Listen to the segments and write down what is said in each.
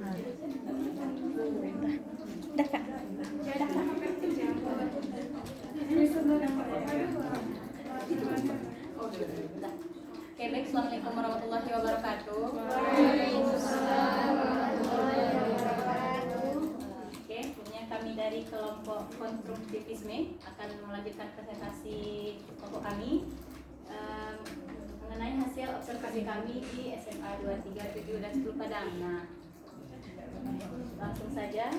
Dah Kak. Oke, baik. Assalamualaikum warahmatullahi wabarakatuh. Oke, punya kami dari kelompok konstruktivisme akan melanjutkan presentasi kelompok kami mengenai hasil observasi kami di SMA 23, 7, dan 10 Padang. Nah, langsung saja.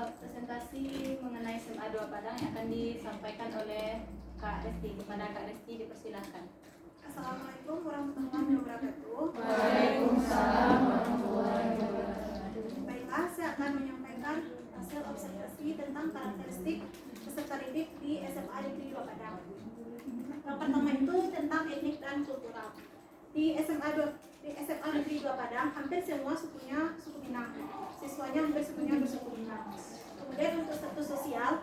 Presentasi mengenai SMA 2 Padang yang akan disampaikan oleh Kak Resti. Kepada Kak Resti dipersilahkan. Assalamualaikum warahmatullahi wabarakatuh. Waalaikumsalam warahmatullahi wabarakatuh. Baiklah, saya akan menyampaikan hasil observasi tentang karakteristik peserta didik di SMA Negeri 2 Padang. Yang pertama itu tentang etnik dan kultural. Di SMA Negeri 2 Padang hampir semua sukunya suku Minang. Siswanya hampir semuanya bersuku Minang. Kemudian untuk status sosial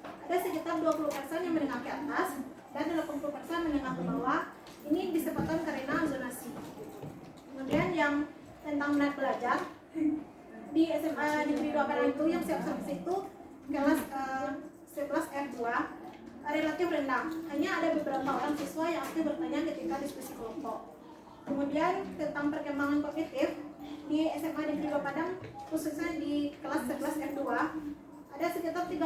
ada sekitar 20% yang menengah ke atas dan 80% menengah ke bawah. Ini disebabkan karena zonasi. Kemudian yang tentang minat belajar di SMA Negeri 2 Padang itu yang saya observasi itu kelas 11 F2 relatif rendah. Hanya ada beberapa orang siswa yang aktif bertanya ketika diskusi kelompok. Kemudian tentang perkembangan kognitif di SMA Negeri 2 Padang khususnya di kelas 11 F2 ada sekitar 30%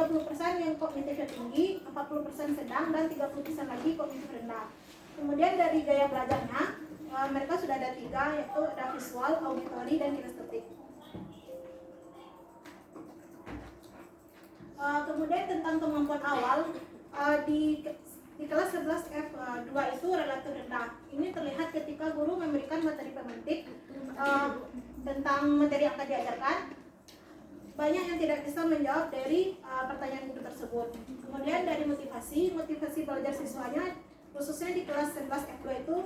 yang kognitifnya tinggi, 40% sedang, dan 30% lagi kognitif rendah. Kemudian dari gaya belajarnya mereka sudah ada 3, yaitu ada visual, auditori, dan kinestetik. Kemudian tentang kemampuan awal di kelas 11 F2 itu relatif rendah. Ini terlihat ketika guru memberikan materi pemantik tentang materi yang akan diajarkan. Banyak yang tidak bisa menjawab dari pertanyaan guru tersebut. Kemudian dari motivasi belajar siswanya khususnya di kelas 11 F2 itu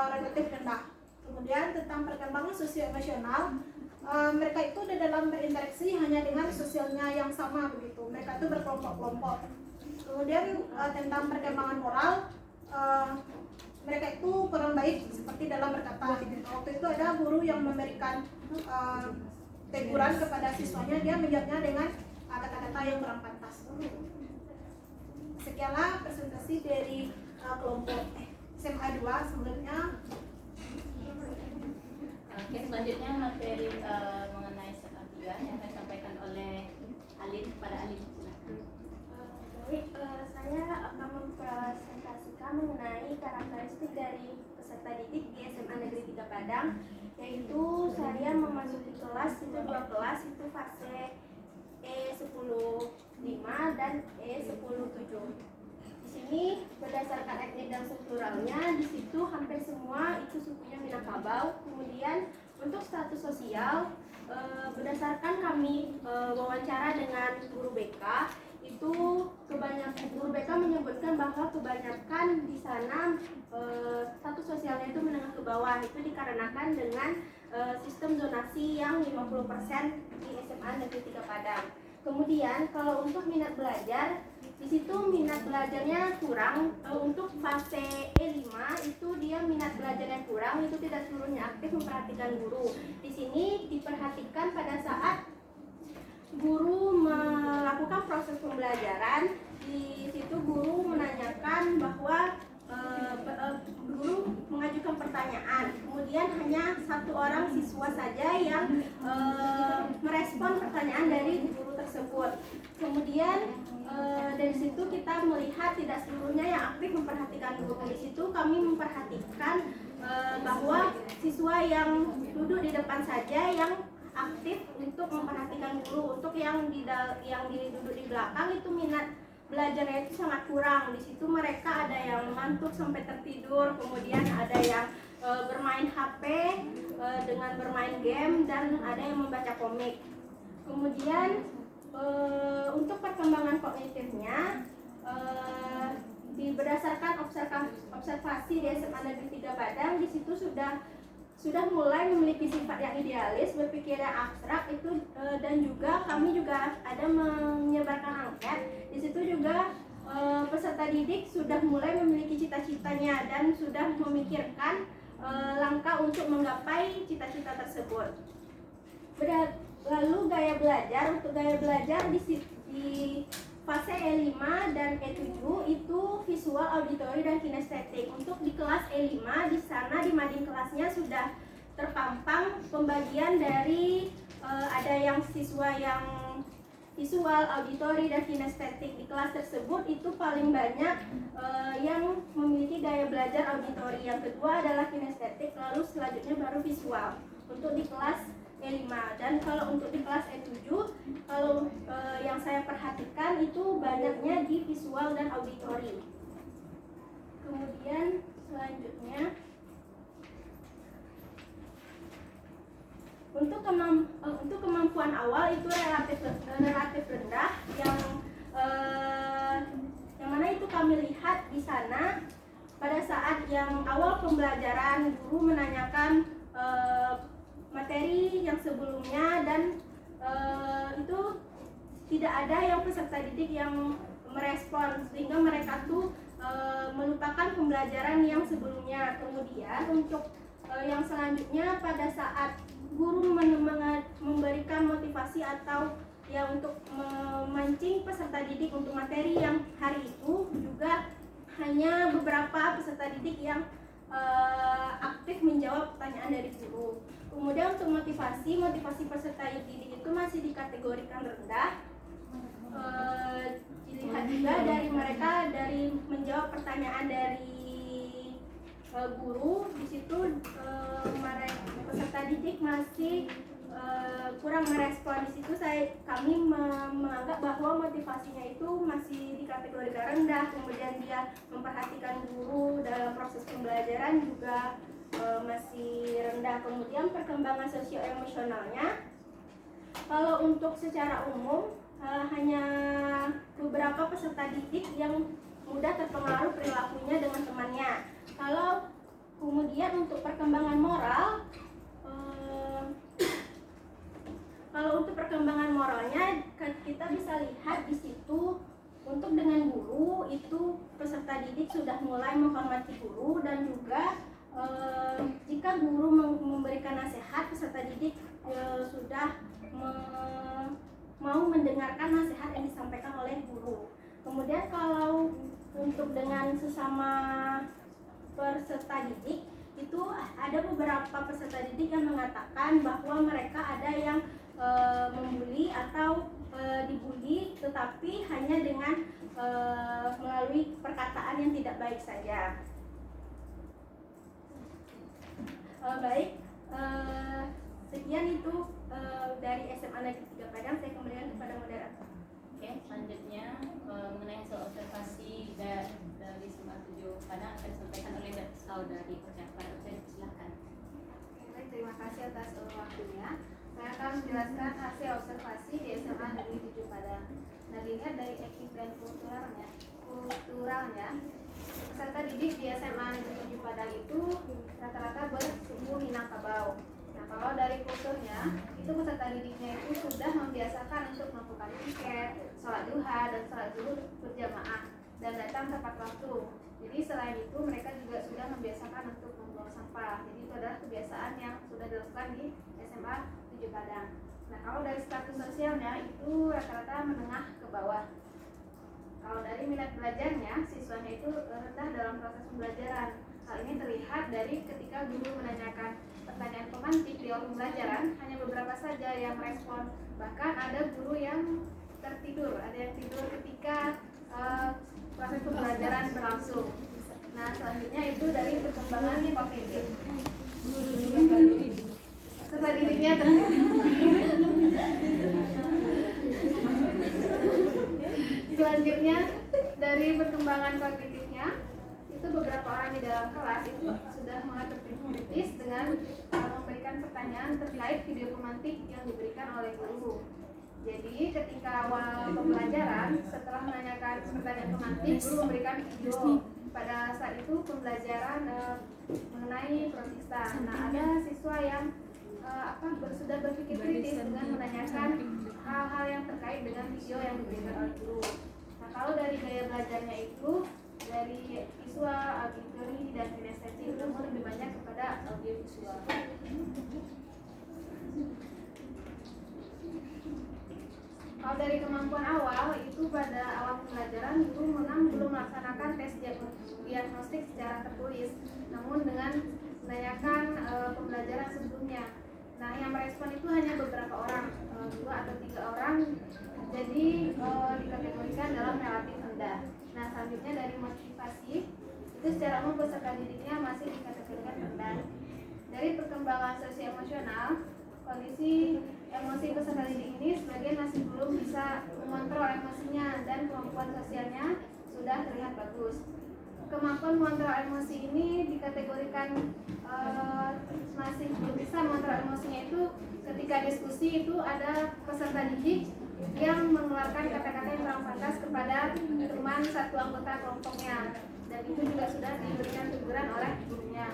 relatif rendah. Kemudian tentang perkembangan sosio-emosional, mereka itu di dalam berinteraksi hanya dengan sosialnya yang sama begitu. Mereka itu berkelompok-kelompok. Kemudian tentang perkembangan moral, mereka itu kurang baik seperti dalam berkata. Waktu itu ada guru yang memberikan teguran kepada siswanya, dia menjawabnya dengan kata-kata yang kurang pantas. Sekianlah presentasi dari kelompok SMA 2 sebelumnya. Oke, selanjutnya materi mengenai SMA 3 yang akan disampaikan oleh Alin. Kepada Alin. Baik, saya akan mempresentasikan mengenai karakteristik dari peserta didik di SMA Negeri 3 Padang, yaitu saya memasuki kelas itu 2 kelas itu fase E10.5 dan E10.7. Di sini berdasarkan etnik dan strukturalnya, di situ hampir semua itu sukunya Minangkabau. Kemudian untuk status sosial berdasarkan kami wawancara dengan guru BK, itu kebanyakan guru BK menyebutkan bahwa kebanyakan di sana status sosialnya itu menengah ke bawah. Itu dikarenakan dengan sistem zonasi yang 50% di SMA Negeri 3 Padang. Kemudian kalau untuk minat belajar, di situ minat belajarnya kurang. Untuk fase E5 itu dia minat belajarnya kurang, itu tidak seluruhnya aktif memperhatikan guru. Di sini diperhatikan pada saat guru melakukan proses pembelajaran. Di situ guru menanyakan bahwa guru mengajukan pertanyaan, kemudian hanya 1 orang siswa saja yang merespon pertanyaan dari guru tersebut. Kemudian dari situ kita melihat tidak seluruhnya yang aktif memperhatikan guru. Di situ kami memperhatikan bahwa siswa yang duduk di depan saja yang aktif untuk memperhatikan guru. Untuk yang duduk di belakang itu minat belajarnya itu sangat kurang. Di situ mereka ada yang ngantuk sampai tertidur, kemudian ada yang bermain HP dengan bermain game, dan ada yang membaca komik. Kemudian untuk perkembangan kognitifnya berdasarkan observasi di SMA Negeri 3 Padang, di situ sudah mulai memiliki sifat yang idealis, berpikir yang abstrak itu, dan juga kami juga ada menyebarkan angket. Di situ juga peserta didik sudah mulai memiliki cita-citanya dan sudah memikirkan langkah untuk menggapai cita-cita tersebut. Lalu gaya belajar, untuk gaya belajar di fase E5 dan E7 itu visual, auditori, dan kinestetik. Untuk di kelas E5, di sana di mading kelasnya sudah terpampang pembagian dari ada yang siswa yang visual, auditori, dan kinestetik. Di kelas tersebut itu paling banyak yang memiliki gaya belajar auditori. Yang kedua adalah kinestetik, lalu selanjutnya baru visual untuk di kelas E5. Dan kalau untuk di kelas E7, kalau yang saya perhatikan itu banyaknya di visual dan auditori. Kemudian selanjutnya untuk kemampuan awal itu relatif rendah, yang mana itu kami lihat di sana pada saat yang awal pembelajaran guru menanyakan materi yang sebelumnya dan itu tidak ada yang peserta didik yang merespon, sehingga mereka tuh melupakan pembelajaran yang sebelumnya. Kemudian untuk yang selanjutnya pada saat guru memberikan motivasi atau ya untuk memancing peserta didik untuk materi yang hari itu, juga hanya beberapa peserta didik yang aktif menjawab pertanyaan dari guru. Kemudian untuk motivasi peserta didik itu masih dikategorikan rendah. Dilihat juga dari mereka dari menjawab pertanyaan dari guru, di situ peserta didik masih kurang merespon. Di situ kami menganggap bahwa motivasinya itu masih dikategorikan rendah. Kemudian dia memperhatikan guru dalam proses pembelajaran juga masih rendah. Kemudian perkembangan sosio-emosionalnya, kalau untuk secara umum hanya beberapa peserta didik yang mudah terpengaruh perilakunya dengan temannya. Kalau kemudian untuk perkembangan moral, kalau untuk perkembangan moralnya kita bisa lihat di situ untuk dengan guru itu peserta didik sudah mulai menghormati guru, dan juga jika guru memberikan nasihat, peserta didik sudah mau mendengarkan nasihat yang disampaikan oleh guru. Kemudian kalau untuk dengan sesama peserta didik itu ada beberapa peserta didik yang mengatakan bahwa mereka ada yang membuli atau dibully, tetapi hanya dengan melalui perkataan yang tidak baik saja. Baik, sekian itu dari SMA Negeri 3 Padang. Saya kembalikan kepada moderator. Oke, selanjutnya mengenai hasil observasi dari SMA 7 Padang akan disampaikan oleh saudari Kocapan. Saya silakan. Baik, terima kasih atas waktunya. Saya akan menjelaskan hasil observasi di SMA Negeri 7 Padang. Nah, dilihat dari etnik dan kulturalnya, peserta didik di SMA Negeri 7 Padang itu rata-rata bersuku Minangkabau. Nah, kalau dari kulturnya, itu peserta didiknya itu sudah membiasakan untuk melakukan zikir, sholat duha, dan sholat zuhur berjamaah, dan datang tepat waktu. Jadi selain itu mereka juga sudah membiasakan untuk membuang sampah. Jadi itu adalah kebiasaan yang sudah dilakukan di SMA 7 Padang. Nah, kalau dari status sosialnya itu rata-rata menengah ke bawah. Kalau dari minat belajarnya, siswanya itu rendah dalam proses pembelajaran. Hal ini terlihat dari ketika guru menanyakan pertanyaan pemantik di awal pembelajaran, hanya beberapa saja yang merespon. Bahkan ada guru yang tertidur, ada yang tidur ketika proses pembelajaran berlangsung. Nah, selanjutnya itu dari perkembangan kognitif. Peserta didiknya selanjutnya dari perkembangan kognitifnya, itu beberapa orang di dalam kelas itu sudah mulai berpikir kritis dengan memberikan pertanyaan terkait video pemantik yang diberikan oleh guru. Jadi ketika awal pembelajaran, setelah menanyakan pertanyaan pemantik, guru memberikan video. Pada saat itu pembelajaran mengenai protista. Nah, ada siswa yang sudah berpikir kritis dengan menanyakan hal-hal yang terkait dengan video yang diberikan oleh guru. Nah, kalau dari gaya belajarnya itu dari visual, auditory, dan kinestetik, namun lebih banyak kepada audiovisual. Kalau dari kemampuan awal itu pada awal pembelajaran guru memang belum melaksanakan tes diagnostik secara tertulis, namun dengan menanyakan pembelajaran sebelumnya. Nah, yang merespon itu hanya beberapa orang, 2 atau 3 orang, jadi dikategorikan dalam relatif rendah. Nah, selanjutnya dari motivasi itu secara umum peserta didiknya masih dikategorikan rendah. Dari perkembangan sosio-emosional, kondisi emosi peserta didik ini sebagian masih belum bisa mengontrol emosinya dan kemampuan sosialnya sudah terlihat bagus. Kemampuan mengontrol emosi ini dikategorikan masih belum bisa mengontrol emosinya itu ketika diskusi itu ada peserta didik yang mengeluarkan kata-kata yang kurang pantas kepada teman satu anggota kelompoknya, dan itu juga sudah diberikan teguran oleh gurunya.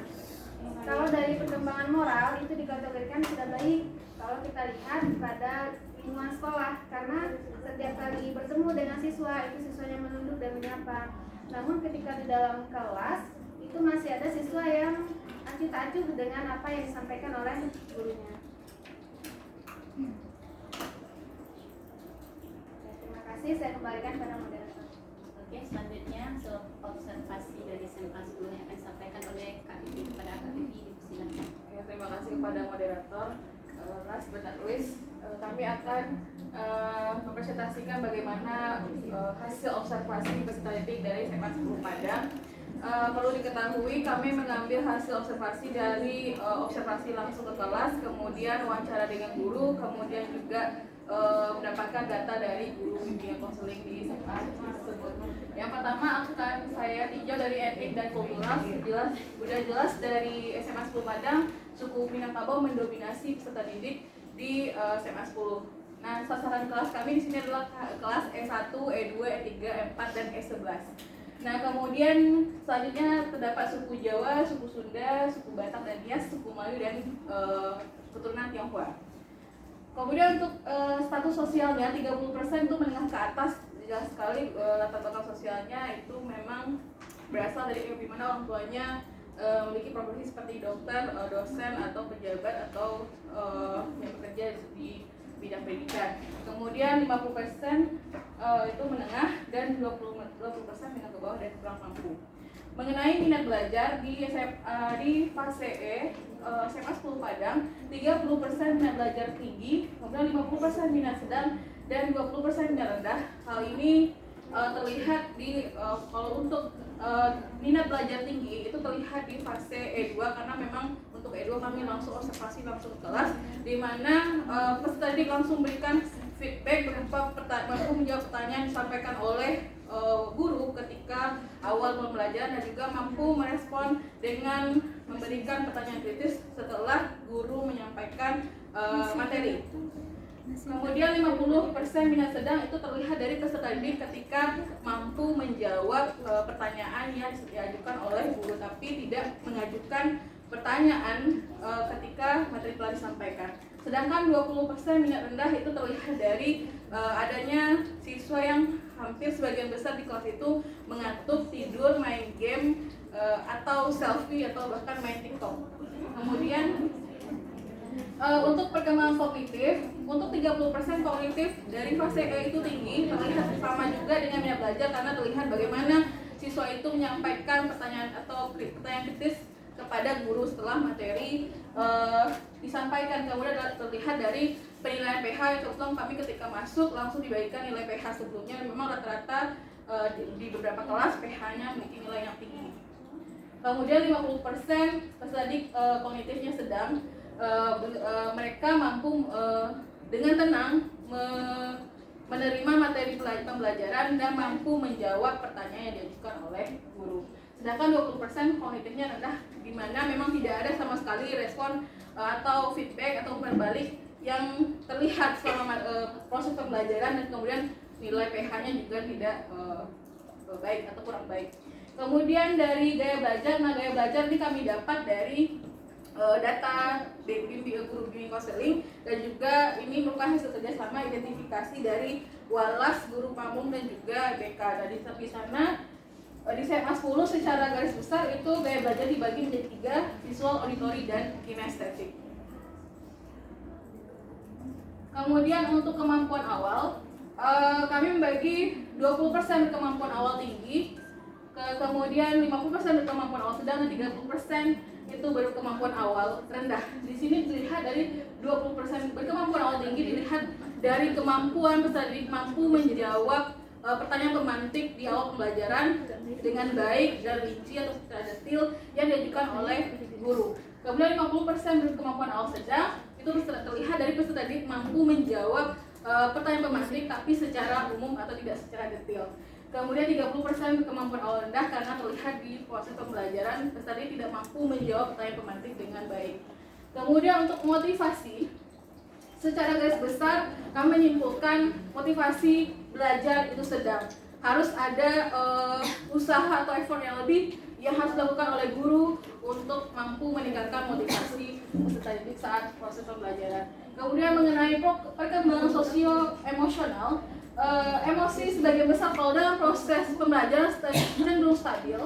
Kalau dari perkembangan moral itu dikategorikan sudah baik kalau kita lihat pada lingkungan sekolah, karena setiap kali bertemu dengan siswa itu siswanya menunduk dan menyapa. Namun ketika di dalam kelas itu masih ada siswa yang acuh-acuh dengan apa yang disampaikan oleh gurunya. Terima kasih, saya kembalikan pada moderator. Oke, selanjutnya observasi dari SMA 10 yang akan disampaikan oleh Kak Vivi kepada Kak Vivi. Silakan. Ya, terima kasih kepada moderator Mas Bernard Luis. Kami akan mempresentasikan bagaimana hasil observasi peserta didik dari SMA 10 Padang. Perlu diketahui kami mengambil hasil observasi dari observasi langsung ke kelas, kemudian wawancara dengan guru, kemudian juga mendapatkan data dari guru bimbingan konseling di SMA tersebut. Yang pertama akan saya tinjau dari etnik dan kultural. Sudah jelas dari SMA 10 Padang, suku Minangkabau mendominasi peserta didik di SMA 10. Nah, sasaran kelas kami di sini adalah kelas E1, E2, E3, E4, dan E11. Nah, kemudian selanjutnya terdapat suku Jawa, suku Sunda, suku Batak dan Nias, suku Melayu, dan keturunan Tionghoa. Kemudian untuk status sosialnya 30% itu menengah ke atas. Jelas sekali latar belakang sosialnya itu memang berasal dari di mana orang tuanya memiliki profesi seperti dokter, dosen, atau pejabat, atau yang bekerja di bidang pendidikan. Kemudian 50% itu menengah dan 20% menengah ke bawah dan kurang mampu. Mengenai minat belajar di fase E SMA 10 Padang, 30% minat belajar tinggi, kemudian 50% minat sedang, dan 20% minat rendah. Hal ini terlihat di kalau untuk minat belajar tinggi itu terlihat di fase E2, karena memang untuk E2 kami langsung observasi langsung ke kelas, di mana peserta didik langsung berikan feedback berupa mampu menjawab pertanyaan yang disampaikan oleh guru ketika awal pembelajaran, dan juga mampu merespon dengan memberikan pertanyaan kritis setelah guru menyampaikan materi. Kemudian 50% minat sedang itu terlihat dari peserta didik ketika mampu menjawab pertanyaan yang diajukan oleh guru, tapi tidak mengajukan pertanyaan ketika materi telah disampaikan. Sedangkan 20% minat rendah itu terlihat dari adanya siswa yang hampir sebagian besar di kelas itu mengantuk, tidur, main game, atau selfie, atau bahkan main TikTok. Kemudian untuk perkembangan kognitif, untuk 30% kognitif dari fase E itu tinggi, terlihat sama juga dengan minat belajar, karena terlihat bagaimana siswa itu menyampaikan pertanyaan atau pertanyaan kritis kepada guru setelah materi disampaikan. Kemudian terlihat dari penilaian PH yang kebetulan kami ketika masuk langsung dibagikan nilai PH sebelumnya. Memang rata-rata di beberapa kelas PH-nya memiliki nilai yang tinggi. Kemudian 50% peserta didik kognitifnya sedang. Mereka mampu dengan tenang menerima materi pembelajaran dan mampu menjawab pertanyaan yang diajukan oleh guru. Sedangkan 20% kognitifnya rendah, di mana memang tidak ada sama sekali respon atau feedback atau umpan balik yang terlihat selama proses pembelajaran, dan kemudian nilai PH-nya juga tidak baik atau kurang baik. Kemudian dari gaya belajar, nah gaya belajar ini kami dapat dari data guru bimbing konseling, dan juga ini merupakan hasil kerjasama identifikasi dari Walas, Guru Pamung, dan juga BK. Dari sana di SMA 10 secara garis besar itu gaya belajar dibagi menjadi 3, visual, auditory, dan kinestetik. Kemudian untuk kemampuan awal, kami membagi 20% kemampuan awal tinggi, kemudian 50% kemampuan awal sedang, dan 30% itu baru kemampuan awal rendah. Di sini dilihat dari 20% berkemampuan awal tinggi dilihat dari kemampuan peserta didik mampu menjawab pertanyaan pemantik di awal pembelajaran dengan baik dan rinci atau secara detail yang diajukan oleh guru. Kemudian 50% berkemampuan awal sedang itu terlihat dari peserta didik mampu menjawab pertanyaan pemantik tapi secara umum atau tidak secara detail. Kemudian 30% kemampuan awal rendah karena terlihat di proses pembelajaran peserta didik tidak mampu menjawab pertanyaan pemantik dengan baik. Kemudian untuk motivasi, secara garis besar kami menyimpulkan motivasi belajar itu sedang. Harus ada usaha atau effort yang lebih yang harus dilakukan oleh guru untuk mampu meningkatkan motivasi peserta didik saat proses pembelajaran. Kemudian mengenai perkembangan sosio-emosional, emosi sebagian besar kalau dalam proses pembelajaran cenderung stabil.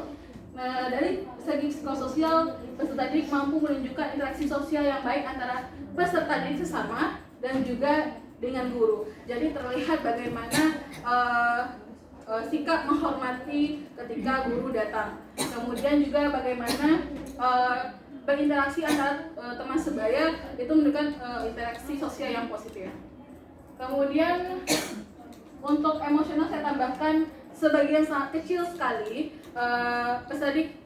Dari segi psikososial, peserta didik mampu menunjukkan interaksi sosial yang baik antara peserta didik sesama dan juga dengan guru. Jadi terlihat bagaimana sikap menghormati ketika guru datang. Kemudian juga bagaimana berinteraksi antara teman sebaya itu menunjukkan interaksi sosial yang positif. Kemudian untuk emosional saya tambahkan sebagian sangat kecil sekali peserta didik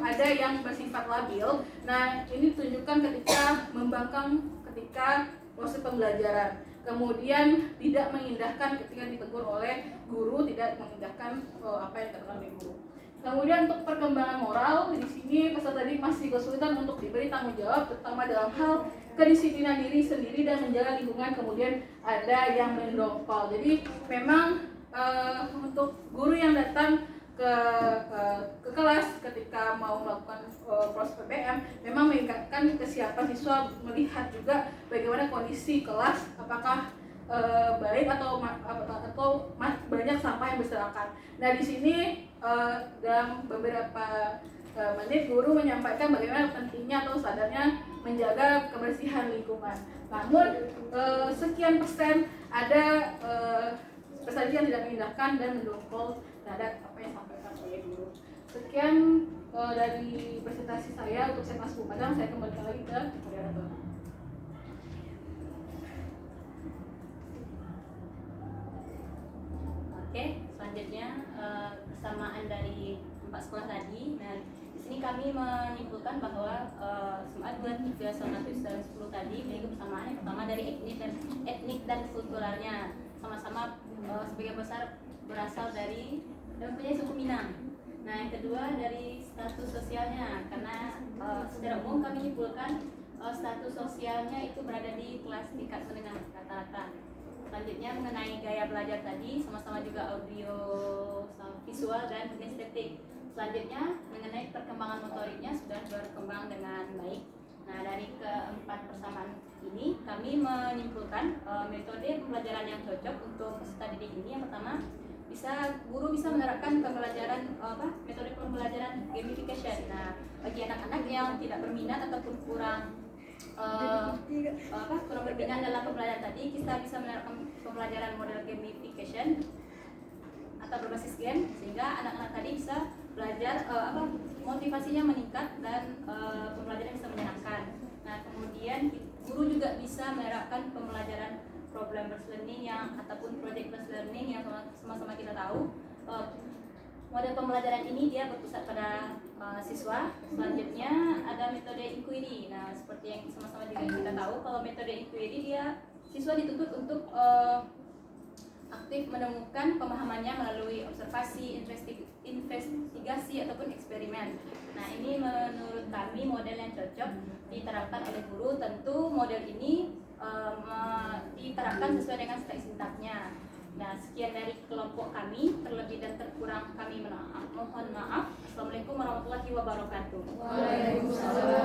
ada yang bersifat labil. Nah, ini ditunjukkan ketika membangkang ketika proses pembelajaran. Kemudian tidak mengindahkan ketika ditegur oleh guru, tidak mengindahkan apa yang dikatakan oleh guru. Kemudian untuk perkembangan moral, di sini peserta didik masih kesulitan untuk diberi tanggung jawab, terutama dalam hal kedisiplinan diri sendiri dan menjaga lingkungan. Kemudian ada yang mendongkol. Jadi memang untuk guru yang datang ke kelas ketika mau melakukan proses PPM memang meningkatkan kesiapan siswa, melihat juga bagaimana kondisi kelas, apakah baik atau banyak sampah yang berserakan. Nah, di sini dalam beberapa menit guru menyampaikan bagaimana pentingnya atau sadarnya menjaga kebersihan lingkungan. Namun sekian persen ada peserta yang tidak mengindahkan dan mendongkol terhadap apa yang disampaikan oleh guru. Sekian dari presentasi saya untuk SMA 10 Padang. Saya kembalikan lagi ke moderator. Oke, selanjutnya kesamaan dari 4 sekolah tadi. Nah, di sini kami menyimpulkan bahwa SMA 2, 3, 1, dan 10 tadi memiliki kesamaan. Yang pertama dari etnik dan kulturalnya, sama-sama sebagian besar berasal dari dan mempunyai suku Minang. Nah, yang kedua dari status sosialnya, karena secara umum kami menyimpulkan status sosialnya itu berada di kelas tingkat menengah rata-rata. Selanjutnya mengenai gaya belajar tadi, sama-sama juga audio, visual, dan kinestetik. Selanjutnya mengenai perkembangan motoriknya sudah berkembang dengan baik. Nah, dari keempat persamaan ini kami menyimpulkan metode pembelajaran yang cocok untuk peserta didik ini. Yang pertama, guru bisa menerapkan pembelajaran metode pembelajaran gamification. Nah, bagi anak-anak yang tidak berminat ataupun kurang berminat dalam pembelajaran tadi, kita bisa menerapkan pembelajaran model gamification atau berbasis game, sehingga anak-anak tadi bisa belajar motivasinya meningkat dan pembelajaran bisa menyenangkan. Nah, kemudian guru juga bisa menerapkan pembelajaran problem based learning ataupun project based learning yang sama-sama kita tahu. Model pembelajaran ini dia berpusat pada siswa. Selanjutnya ada metode inquiry. Nah, seperti yang sama-sama juga kita tahu, kalau metode inquiry dia siswa dituntut untuk aktif menemukan pemahamannya melalui observasi, investigasi ataupun eksperimen. Nah, ini menurut kami model yang cocok diterapkan oleh guru. Tentu model ini diterapkan sesuai dengan sintaknya. Nah, sekian dari kelompok kami, terlebih dan terkurang kami mohon maaf. Assalamualaikum warahmatullahi wabarakatuh. Waalaikumsalam.